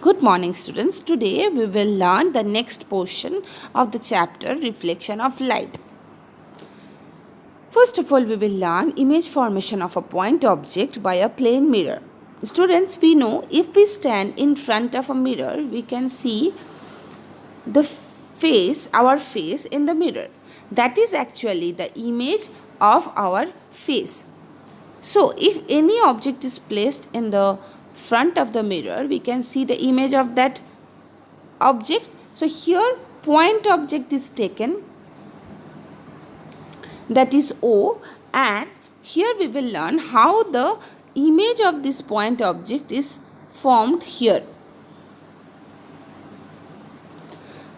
Good morning, students. Today we will learn the next portion of the chapter Reflection of Light. First of all, we will learn image formation of a point object by a plane mirror. Students, we know if we stand in front of a mirror, we can see our face in the mirror. That is actually the image of our face. So, if any object is placed in the front of the mirror, we can see the image of that object. So, here point object is taken, that is O, and here we will learn how the image of this point object is formed here.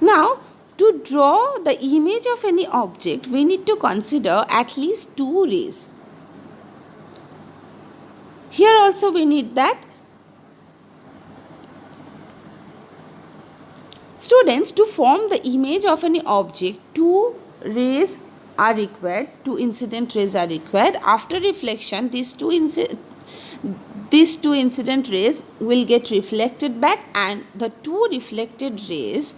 Now, to draw the image of any object, we need to consider at least two rays. Here also we need that. Students, to form the image of any object, two rays are required, two incident rays are required. After reflection, these two incident rays will get reflected back, and the two reflected rays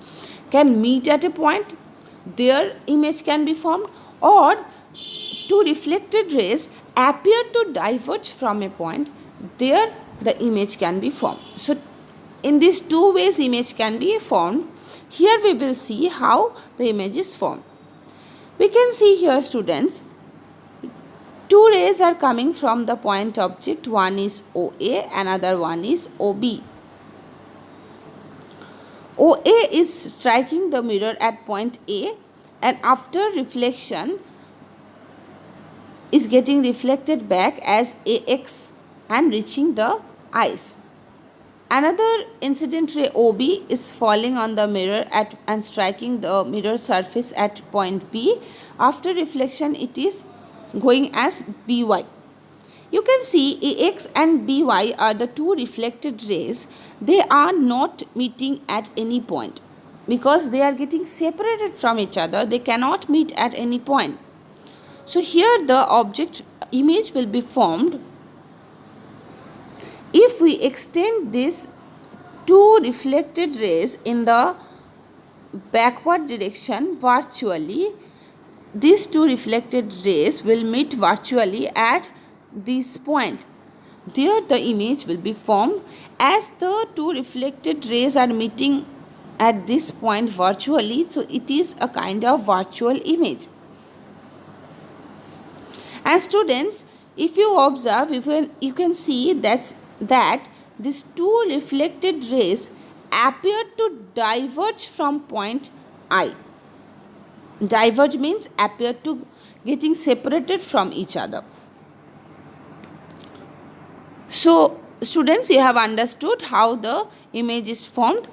can meet at a point, their image can be formed, or two reflected rays appear to diverge from a point, there the image can be formed. So, in these two ways image can be formed. Here we will see how the image is formed. We can see here, students, two rays are coming from the point object. One is OA, another one is OB. OA is striking the mirror at point A, and after reflection is getting reflected back as AX and reaching the eyes. Another incident ray OB is falling on the mirror and striking the mirror surface at point B. After reflection, it is going as BY. You can see AX and BY are the two reflected rays. They are not meeting at any point because they are getting separated from each other. They cannot meet at any point. So here the object image will be formed. If we extend these two reflected rays in the backward direction virtually, these two reflected rays will meet virtually at this point. There the image will be formed. As the two reflected rays are meeting at this point virtually, so it is a kind of virtual image. And students, if you observe, you can see that these two reflected rays appear to diverge from point I. Diverge means appear to getting separated from each other. So, students, you have understood how the image is formed.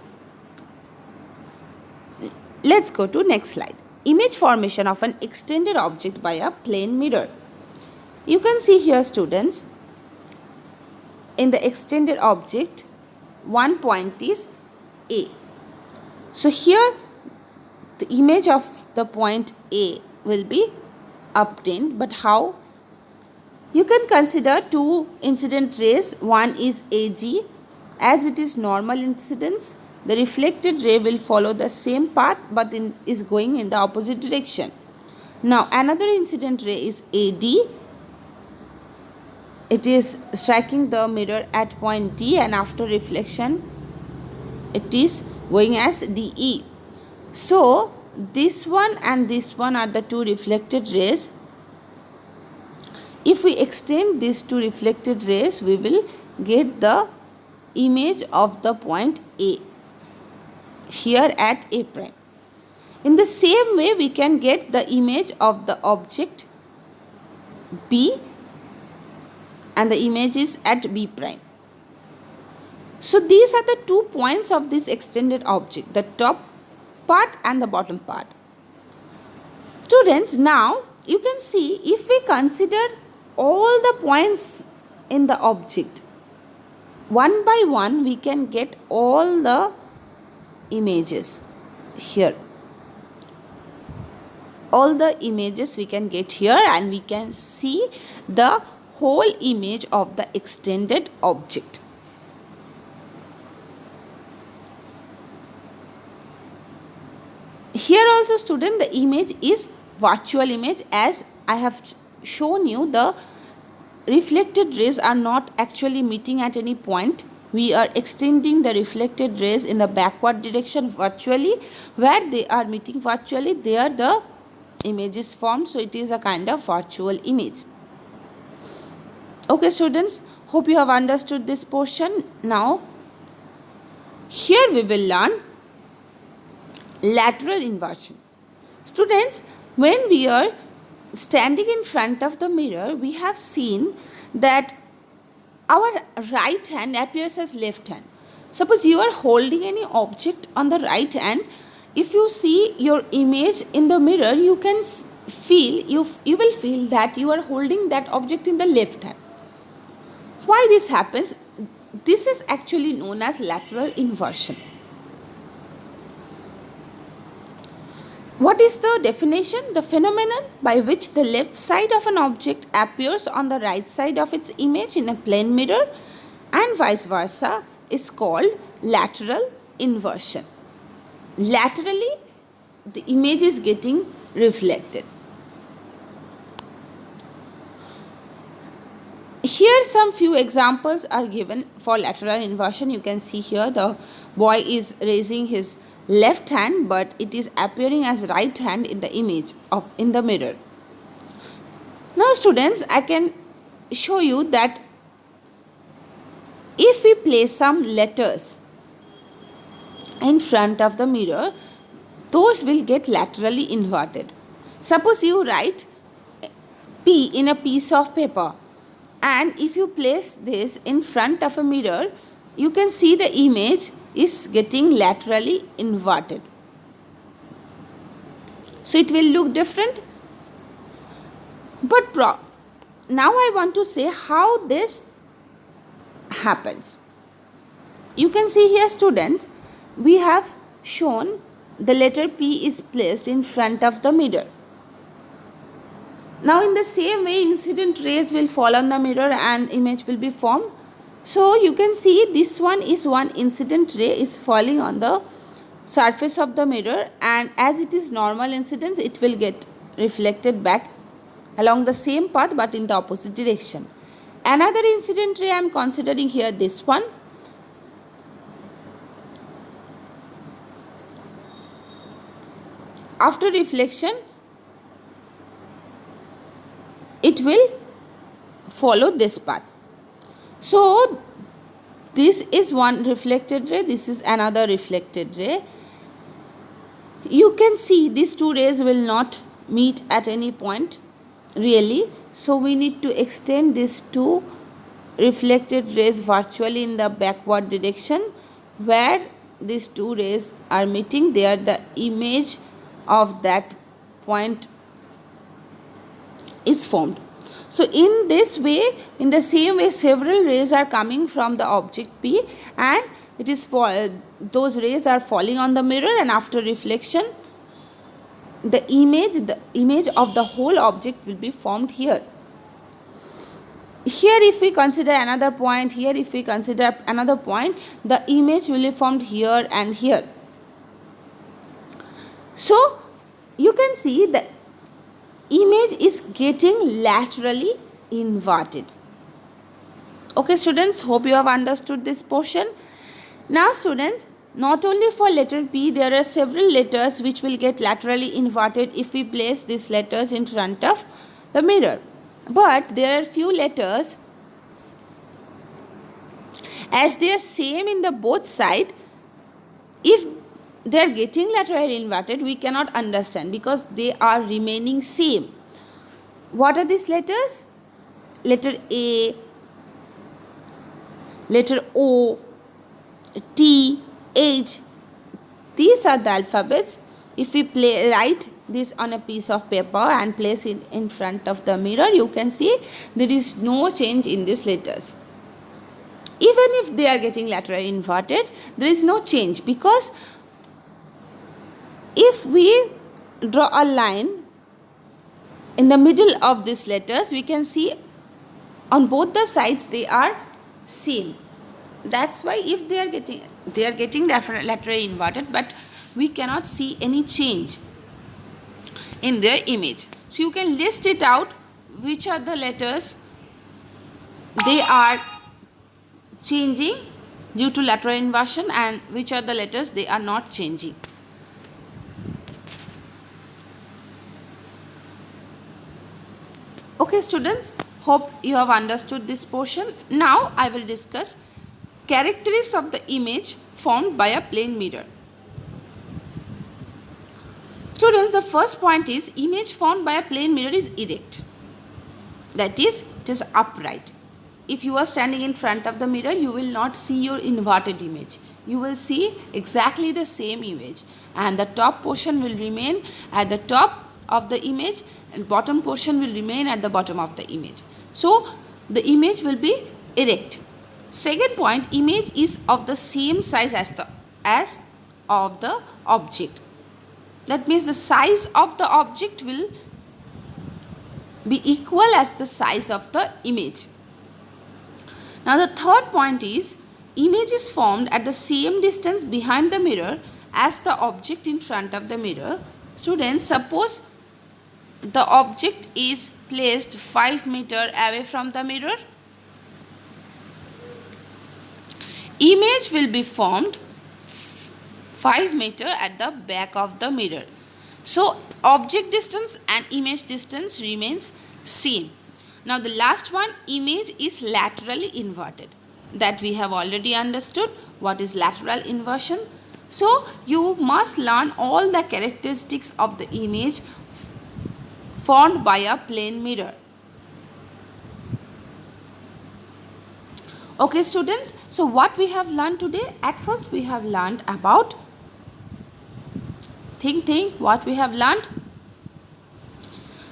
Let's go to next slide. Image formation of an extended object by a plane mirror. You can see here, students, in the extended object, one point is A. So, here the image of the point A will be obtained, but how? You can consider two incident rays. One is AG. As it is normal incidence, the reflected ray will follow the same path but is going in the opposite direction. Now, another incident ray is AD. It is striking the mirror at point D, and after reflection it is going as DE. So, this one and this one are the two reflected rays. If we extend these two reflected rays, we will get the image of the point A here at A prime. In the same way, we can get the image of the object B, and the image is at B prime. So, these are the 2 points of this extended object, the top part and the bottom part. Students, now you can see if we consider all the points in the object, one by one we can get all the images here. All the images we can get here, and we can see the whole image of the extended object. Here also student, the image is virtual image. As I have shown you, the reflected rays are not actually meeting at any point. We are extending the reflected rays in the backward direction virtually. Where they are meeting virtually, there the image is formed. So it is a kind of virtual image. Okay students, hope you have understood this portion. Now here we will learn lateral inversion. Students, when we are standing in front of the mirror, we have seen that our right hand appears as left hand. Suppose you are holding any object on the right hand, if you see your image in the mirror, you can feel, you will feel that you are holding that object in the left hand. Why this happens? This is actually known as lateral inversion. What is the definition? The phenomenon by which the left side of an object appears on the right side of its image in a plane mirror and vice versa is called lateral inversion. Laterally, the image is getting reflected. Here some few examples are given for lateral inversion. You can see here the boy is raising his left hand, but it is appearing as right hand in the image of in the mirror. Now students, I can show you that if we place some letters in front of the mirror, those will get laterally inverted. Suppose you write P in a piece of paper, and if you place this in front of a mirror, you can see the image is getting laterally inverted. So it will look different. But now I want to say how this happens. You can see here students, we have shown the letter P is placed in front of the mirror. Now in the same way, incident rays will fall on the mirror and image will be formed. So you can see this one is one incident ray is falling on the surface of the mirror, and as it is normal incidence, it will get reflected back along the same path but in the opposite direction. Another incident ray I am considering here, this one. After reflection, it will follow this path. So this is one reflected ray, this is another reflected ray. You can see these two rays will not meet at any point really. So we need to extend these two reflected rays virtually in the backward direction. Where these two rays are meeting, there the image of that point is formed. So in this way, in the same way, several rays are coming from the object P, and it is those rays are falling on the mirror, and after reflection, the image of the whole object will be formed here. Here if we consider another point, here if we consider another point, the image will be formed here and here. So you can see the image is getting laterally inverted. Okay students, hope you have understood this portion. Now students, not only for letter P, there are several letters which will get laterally inverted if we place these letters in front of the mirror. But there are few letters, as they are same in the both side, if they are getting laterally inverted, we cannot understand because they are remaining same. What are these letters? Letter A, letter O, T, H. These are the alphabets. If we write this on a piece of paper and place it in front of the mirror, you can see there is no change in these letters. Even if they are getting laterally inverted, there is no change, because if we draw a line in the middle of these letters, we can see on both the sides they are same. That's why if they are getting laterally inverted, but we cannot see any change in their image. So you can list it out which are the letters they are changing due to lateral inversion and which are the letters they are not changing. Okay students, hope you have understood this portion. Now I will discuss characteristics of the image formed by a plane mirror. Students, the first point is image formed by a plane mirror is erect. That is, it is upright. If you are standing in front of the mirror, you will not see your inverted image. You will see exactly the same image, and the top portion will remain at the top of the image and bottom portion will remain at the bottom of the image. So the image will be erect. Second point, image is of the same size as of the object. That means the size of the object will be equal as the size of the image. Now the third point is image is formed at the same distance behind the mirror as the object in front of the mirror. Students, suppose the object is placed 5 meters away from the mirror. Image will be formed 5 meters at the back of the mirror. So object distance and image distance remains same. Now the last one, image is laterally inverted. That we have already understood what is lateral inversion. So you must learn all the characteristics of the image formed by a plane mirror. Okay students, so what we have learned today? At first we have learned about, think what we have learned.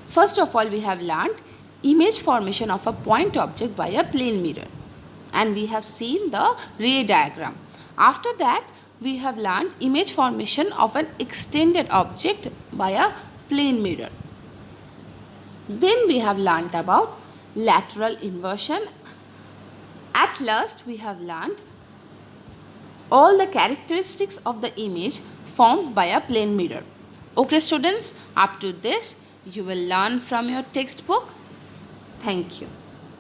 First of all, we have learned image formation of a point object by a plane mirror, and we have seen the ray diagram. After that, we have learned image formation of an extended object by a plane mirror. Then we have learned about lateral inversion. At last, we have learned all the characteristics of the image formed by a plane mirror. Okay students, up to this you will learn from your textbook. Thank you.